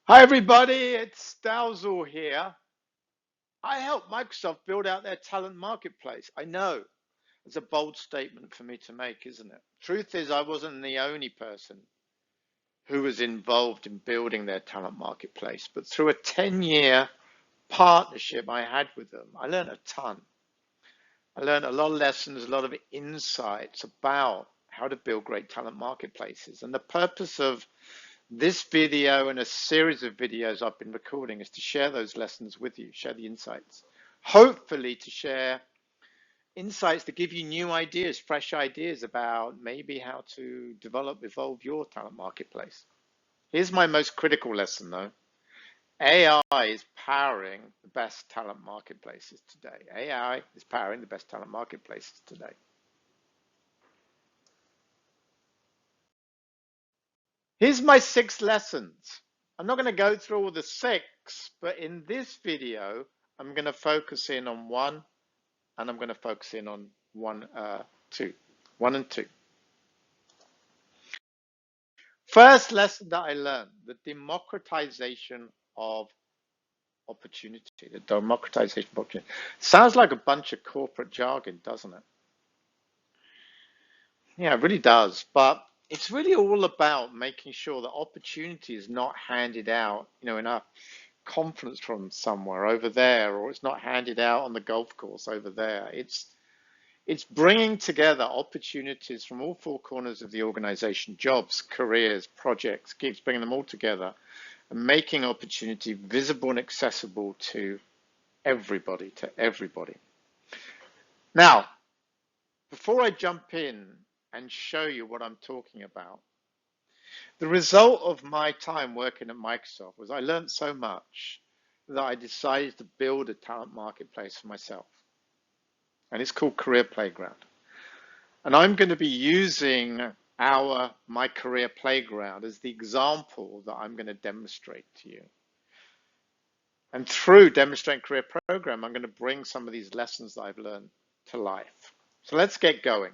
Hi everybody, it's Dalzor here. I helped Microsoft build out their talent marketplace. I know it's a bold statement for me to make, isn't it? Truth is, I wasn't the only person who was involved in building their talent marketplace, but through a 10-year partnership I had with them, I learned a ton. I learned a lot of lessons, a lot of insights about how to build great talent marketplaces. And the purpose of this video and a series of videos I've been recording is to share those lessons with you, share the insights. Hopefully to share insights to give you new ideas, fresh ideas about maybe how to develop, evolve your talent marketplace. Here's my most critical lesson though. AI is powering the best talent marketplaces today. AI is powering the best talent marketplaces today. Here's my 6 lessons. I'm not going to go through all the 6, but in this video, I'm going to focus in on 1, and I'm going to focus in on 1 and 2. First lesson that I learned, the democratization of opportunity. The democratization of opportunity. Sounds like a bunch of corporate jargon, doesn't it? Yeah, it really does. But it's really all about making sure that opportunity is not handed out, in a conference from somewhere over there, or it's not handed out on the golf course over there. It's bringing together opportunities from all 4 corners of the organization, jobs, careers, projects, gigs, bringing them all together and making opportunity visible and accessible to everybody, Now, before I jump in and show you what I'm talking about, the result of my time working at Microsoft was I learned so much that I decided to build a talent marketplace for myself. And it's called Career Playground. And I'm going to be using my Career Playground as the example that I'm going to demonstrate to you. And through demonstrating Career Program, I'm going to bring some of these lessons that I've learned to life. So let's get going.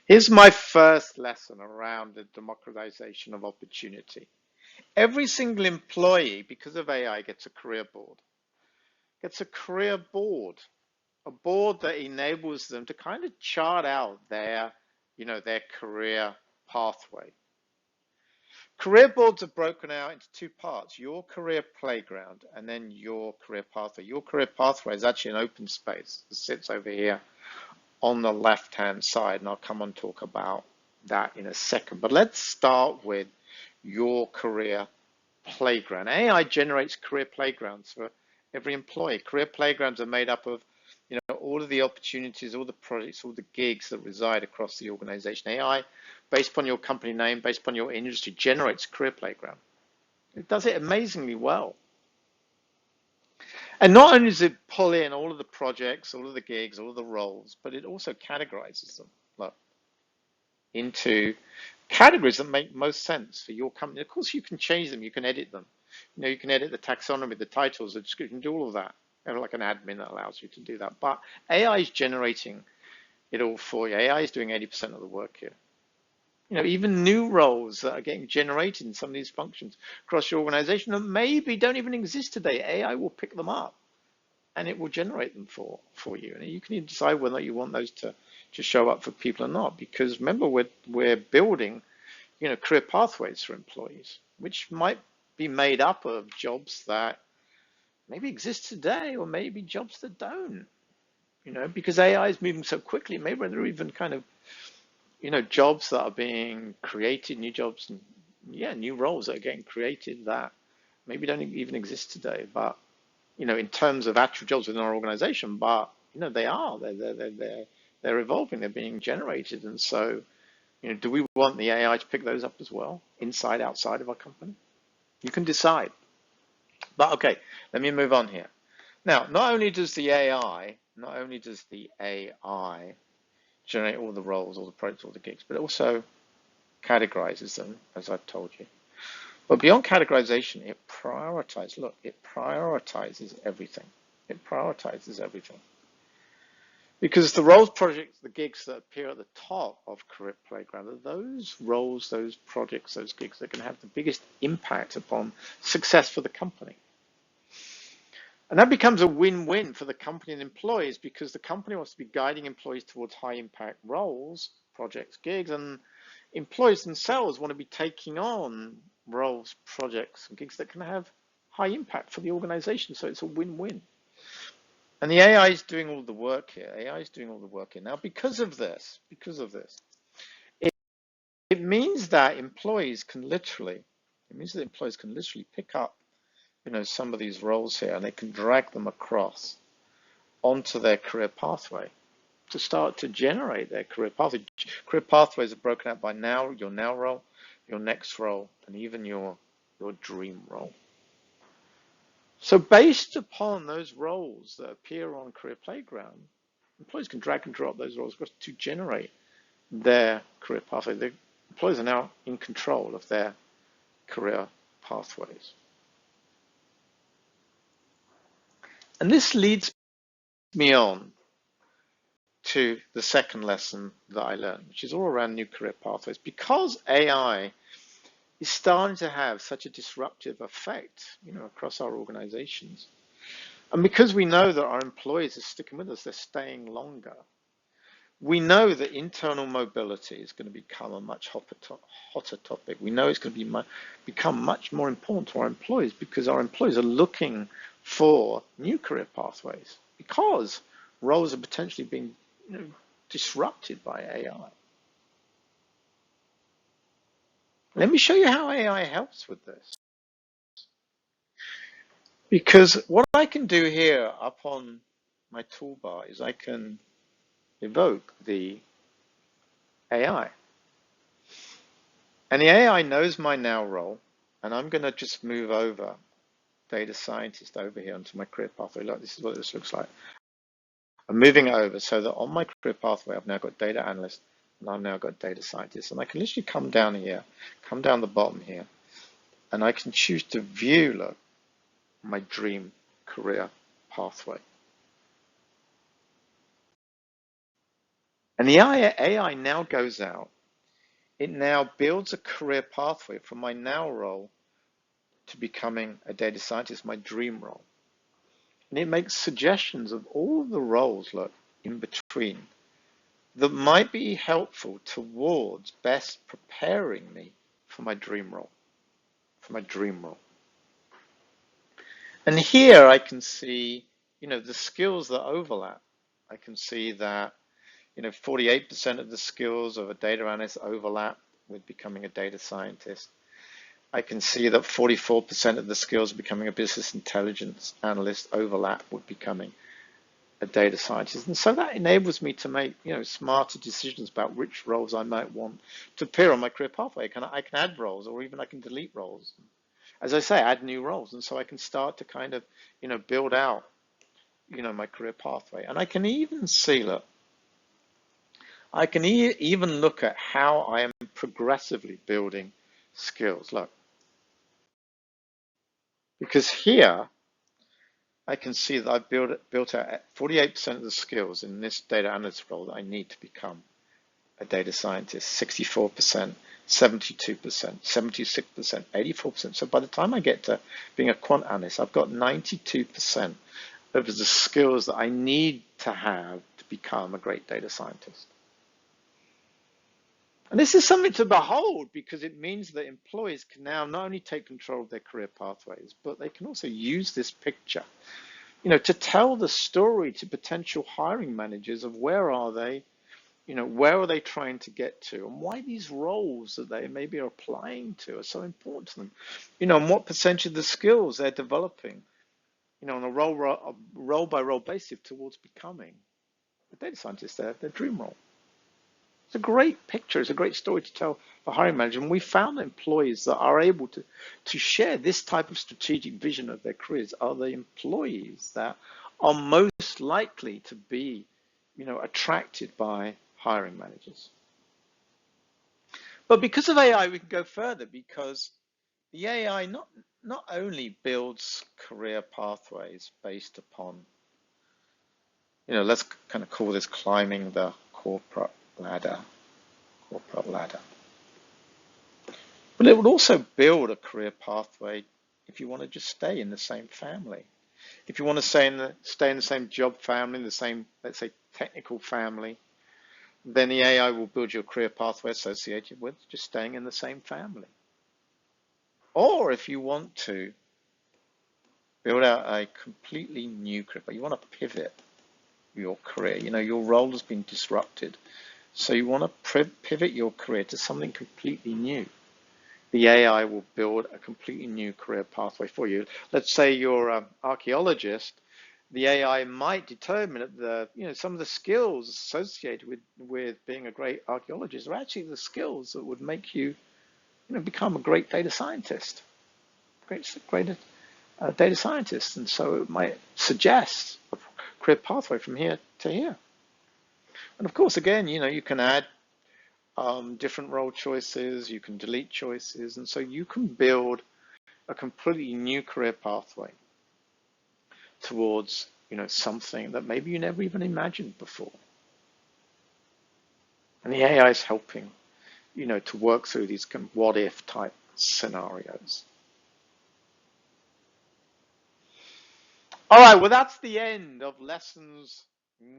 Here's my first lesson around the democratization of opportunity. Every single employee, because of AI, gets a career board. Gets a career board, a board that enables them to kind of chart out their career pathway. Career boards are broken out into 2 parts, your career playground and then your career pathway. Your career pathway is actually an open space that sits over here on the left-hand side, and I'll come and talk about that in a second. But let's start with your career playground. AI generates career playgrounds for every employee. Career playgrounds are made up of all of the opportunities, all the projects, all the gigs that reside across the organization. AI, based upon your company name, based upon your industry, generates a career playground. It does it amazingly well. And not only does it pull in all of the projects, all of the gigs, all of the roles, but it also categorizes them into categories that make most sense for your company. Of course, you can change them, you can edit them. You can edit the taxonomy, the titles, the description, you can do all of that. Like an admin that allows you to do that. But AI is generating it all for you. AI is doing 80% of the work here. Even new roles that are getting generated in some of these functions across your organization that maybe don't even exist today, AI will pick them up and it will generate them for you. And you can decide whether you want those to show up for people or not. Because remember, we're building, career pathways for employees, which might be made up of jobs that maybe exist today or maybe jobs that don't. Because AI is moving so quickly, maybe there are even kind of jobs that are being created, new jobs and new roles that are getting created that maybe don't even exist today. But in terms of actual jobs within our organization, but they are they're evolving, they're being generated, and so do we want the AI to pick those up as well, inside, outside of our company? You can decide. But okay, let me move on here. Now, not only does the AI generate all the roles, all the projects, all the gigs, but it also categorizes them, as I've told you. But beyond categorization, it prioritizes. Look, it prioritizes everything. It prioritizes everything. Because the roles, projects, the gigs that appear at the top of Career Playground are those roles, those projects, those gigs that can have the biggest impact upon success for the company. And that becomes a win-win for the company and employees because the company wants to be guiding employees towards high impact roles, projects, gigs, and employees themselves want to be taking on roles, projects, and gigs that can have high impact for the organization. So it's a win-win. And the AI is doing all the work here. AI is doing all the work here. Now, because of this, it, it means that employees can literally, pick up, some of these roles here and they can drag them across onto their career pathway to start to generate their career pathway. Career pathways are broken out by your now role, your next role, and even your dream role. So based upon those roles that appear on Career Playground, employees can drag and drop those roles to generate their career pathway. The employees are now in control of their career pathways. And this leads me on to the second lesson that I learned, which is all around new career pathways. Because AI is starting to have such a disruptive effect, across our organizations, and because we know that our employees are sticking with us, they're staying longer, we know that internal mobility is going to become a much hotter topic. We know it's going to become much more important to our employees because our employees are looking for new career pathways because roles are potentially being disrupted by AI. Let me show you how AI helps with this. Because what I can do here up on my toolbar is I can evoke the AI. And the AI knows my now role, and I'm going to just move over data scientist over here onto my career pathway. Look, this is what this looks like. I'm moving it over so that on my career pathway, I've now got data analyst, and I've now got data scientist. And I can literally come down here, come down the bottom here, and I can choose to view, look, my dream career pathway. And the AI now goes out. It now builds a career pathway from my now role to becoming a data scientist, my dream role. And it makes suggestions of all of the roles, look, in between that might be helpful towards best preparing me for my dream role, And here I can see, the skills that overlap. I can see that, 48% of the skills of a data analyst overlap with becoming a data scientist. I can see that 44% of the skills of becoming a business intelligence analyst overlap with becoming a data scientist. And so that enables me to make, smarter decisions about which roles I might want to appear on my career pathway. I can add roles, or even I can delete roles. As I say, add new roles. And so I can start to kind of, build out, my career pathway. And I can even see, look, I can even look at how I am progressively building skills. Look, because here I can see that I've built out 48% of the skills in this data analyst role that I need to become a data scientist, 64%, 72%, 76%, 84%. So by the time I get to being a quant analyst, I've got 92% of the skills that I need to have to become a great data scientist. And this is something to behold because it means that employees can now not only take control of their career pathways, but they can also use this picture, to tell the story to potential hiring managers of where are they, where are they trying to get to, and why these roles that they maybe are applying to are so important to them, and what percentage of the skills they're developing, on a role by role basis towards becoming a data scientist, their dream role. It's a great picture. It's a great story to tell the hiring manager. And we found employees that are able to share this type of strategic vision of their careers are the employees that are most likely to be, attracted by hiring managers. But because of AI, we can go further because the AI not only builds career pathways based upon let's kind of call this climbing the corporate ladder. Corporate ladder. But it would also build a career pathway if you want to just stay in the same family. If you want to stay in the same job family, the same, let's say, technical family, then the AI will build your career pathway associated with just staying in the same family. Or if you want to build out a completely new career, but you want to pivot your career, your role has been disrupted. So you want to pivot your career to something completely new. The AI will build a completely new career pathway for you. Let's say you're an archaeologist. The AI might determine that some of the skills associated with being a great archaeologist are actually the skills that would make you, become a great data scientist, great data scientist. And so it might suggest a career pathway from here to here. And of course, again, you can add different role choices, you can delete choices, and so you can build a completely new career pathway towards something that maybe you never even imagined before. And the AI is helping to work through these kind of what if type scenarios. All right, well, that's the end of lessons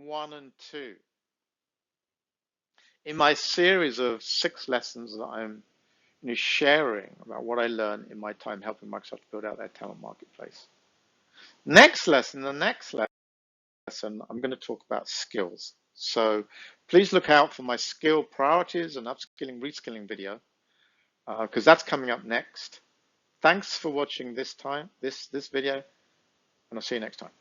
1 and 2 in my series of 6 lessons that I'm sharing about what I learned in my time helping Microsoft build out their talent marketplace. The next lesson, I'm going to talk about skills. So please look out for my skill priorities and upskilling, reskilling video, because that's coming up next. Thanks for watching this video, and I'll see you next time.